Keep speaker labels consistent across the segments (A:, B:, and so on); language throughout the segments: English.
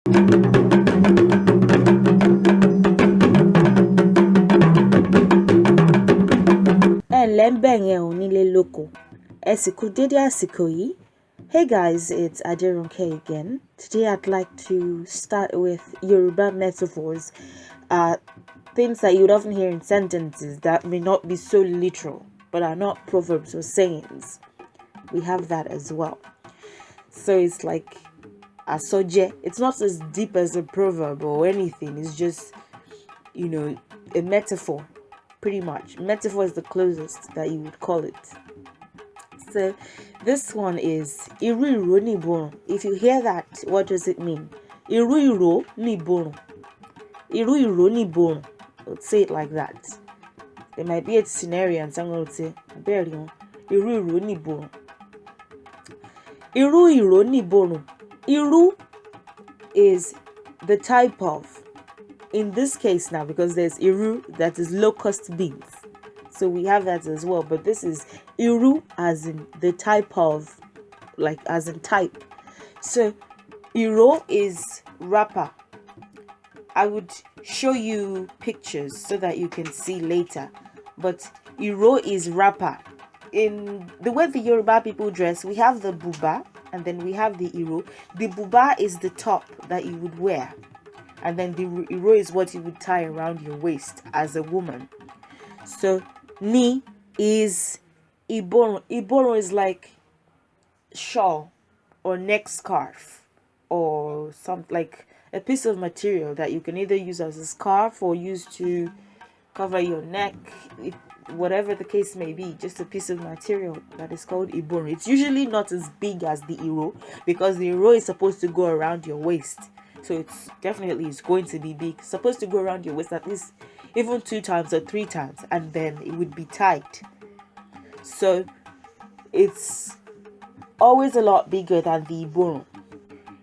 A: Hey guys, it's Adirunke again. Today I'd like to start with Yoruba metaphors, things that you would often hear in sentences that may not be so literal, but are not proverbs or sayings. We have that as well. So it's like a soje. It's not as deep as a proverb or anything. It's just, a metaphor, pretty much. Metaphor is the closest that you would call it. So this one is Iru iro ni iborun. If you hear that, what does it mean? Iru iro ni iborun. Iru iro ni iborun. Let's say it like that. There might be a scenario and someone would say, Iru iro ni iborun. Iru iro ni iborun. Iru is the type of, in this case now, because there's Iru, that is locust beans. So we have that as well. But this is Iru as in the type of, like as in type. So Iro is wrapper. I would show you pictures so that you can see later. But Iro is wrapper. In the way the Yoruba people dress, we have the buba and then we have the Iro. The buba is the top that you would wear. And then the Iro is what you would tie around your waist as a woman. So Ni is Iborun. Iborun is like shawl or neck scarf or something like a piece of material that you can either use as a scarf or use to cover your neck, whatever the case may be. Just a piece of material that is called Iborun. It's usually not as big as the Iro because the Iro is supposed to go around your waist. So it's going to be big. It's supposed to go around your waist at least even 2 times or 3 times, and then it would be tight. So it's always a lot bigger than the Iborun.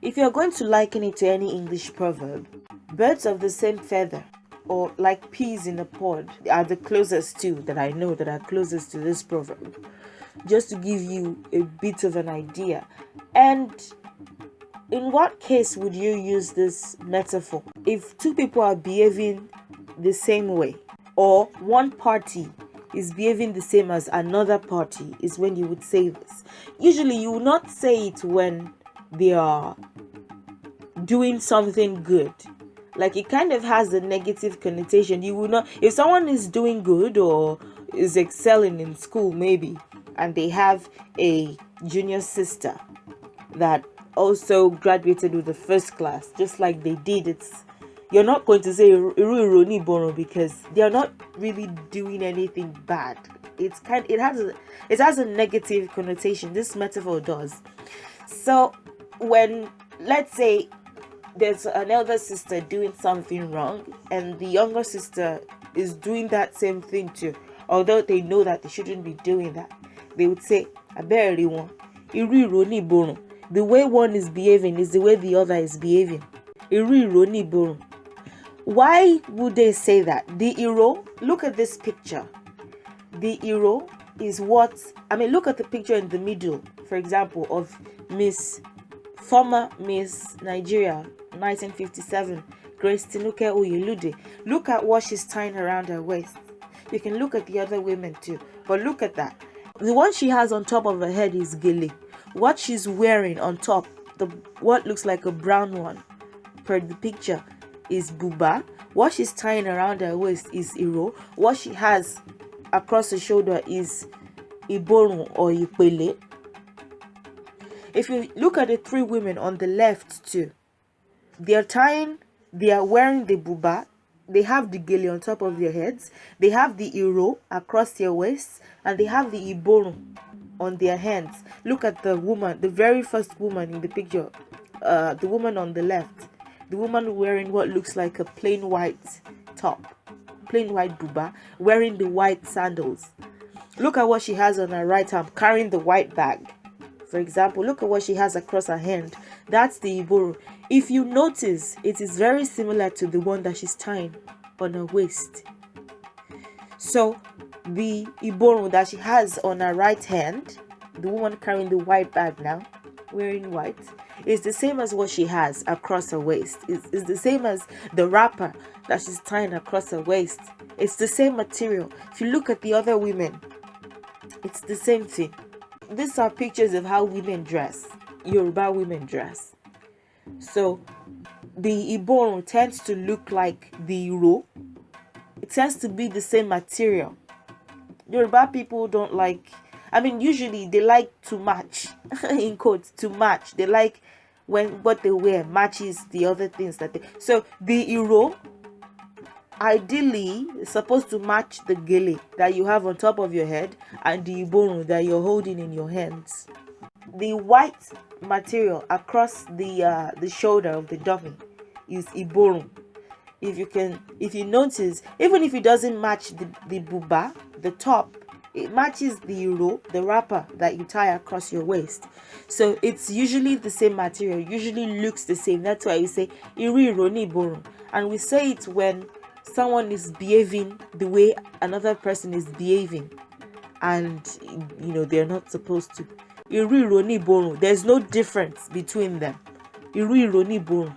A: If you're going to liken it to any English proverb, birds of the same feather or like peas in a pod are the closest to that I know that are closest to this proverb, just to give you a bit of an idea. And in what case would you use this metaphor? If 2 people are behaving the same way, or one party is behaving the same as another party, is when you would say this. Usually you will not say it when they are doing something good. Like it kind of has a negative connotation. You will not, if someone is doing good or is excelling in school maybe, and they have a junior sister that also graduated with the first class, just like they did, you're not going to say Iru iro ni iborun because they're not really doing anything bad. It has a negative connotation. This metaphor does. So when, let's say, there's an elder sister doing something wrong and the younger sister is doing that same thing too, although they know that they shouldn't be doing that, they would say Aberi won Iru iro ni iborun. The way one is behaving is the way the other is behaving. Iru iro ni iborun. Why would they say that? The Iro, look at this picture. The Iro is look at the picture in the middle, for example, of former Miss Nigeria, 1957, Grace Tinuke Oyelude. Look at what she's tying around her waist. You can look at the other women too, but look at that. The one she has on top of her head is gele. What she's wearing on top, what looks like a brown one, per the picture, is buba. What she's tying around her waist is Iro. What she has across the shoulder is iborun or ipele. If you look at the 3 women on the left too, they are wearing the buba, they have the gele on top of their heads, they have the Iro across their waists, and they have the iborun on their hands. Look at the woman, the very first woman in the picture, the woman on the left. The woman wearing what looks like a plain white top, plain white buba, wearing the white sandals. Look at what she has on her right arm, carrying the white bag. For example, look at what she has across her hand. That's the iborun. If you notice, it is very similar to the one that she's tying on her waist. So the iborun that she has on her right hand, the woman carrying the white bag now, wearing white, It's the same as what she has across her waist. It's the same as the wrapper that she's tying across her waist. It's the same material. If you look at the other women, it's the same thing. These are pictures of how women dress. Yoruba women dress. So the Ìborùn tends to look like the Ìró. It tends to be the same material. Yoruba people don't like, usually they like to match, in quotes, to match. They like when what they wear matches the other things that they. So the Ìró, ideally, is supposed to match the gele that you have on top of your head and the Ìborùn that you're holding in your hands. The white material across the shoulder of the dummy is Ìborùn. If you notice, even if it doesn't match the buba, the top, it matches the Ìró, the wrapper that you tie across your waist. So it's usually the same material, usually looks the same. That's why we say Ìró Ìró ni Ìborùn. And we say it when someone is behaving the way another person is behaving, and they're not supposed to. Ìró Ìró ni Ìborùn. There's no difference between them. Ìró Ìró ni Ìborùn.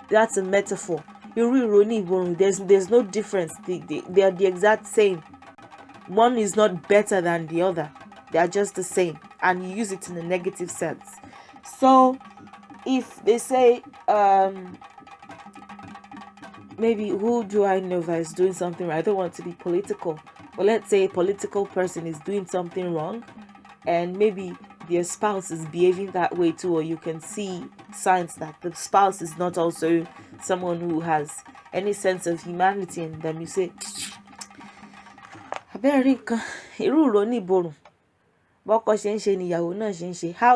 A: That's a metaphor. Ìró Ìró ni Ìborùn. There's no difference. They are the exact same. One is not better than the other. They are just the same, and you use it in a negative sense. So if they say maybe, who do I know that is doing something right? I don't want to be political, but let's say a political person is doing something wrong, and maybe their spouse is behaving that way too, or you can see signs that the spouse is not also someone who has any sense of humanity in them. You say, how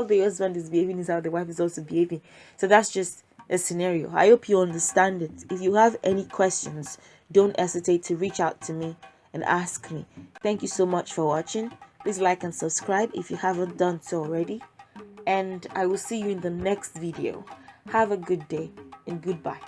A: the husband is behaving is how the wife is also behaving. So that's just a scenario. I hope you understand it. If you have any questions, don't hesitate to reach out to me and ask me. Thank you so much for watching. Please like and subscribe if you haven't done so already. And I will see you in the next video. Have a good day and goodbye.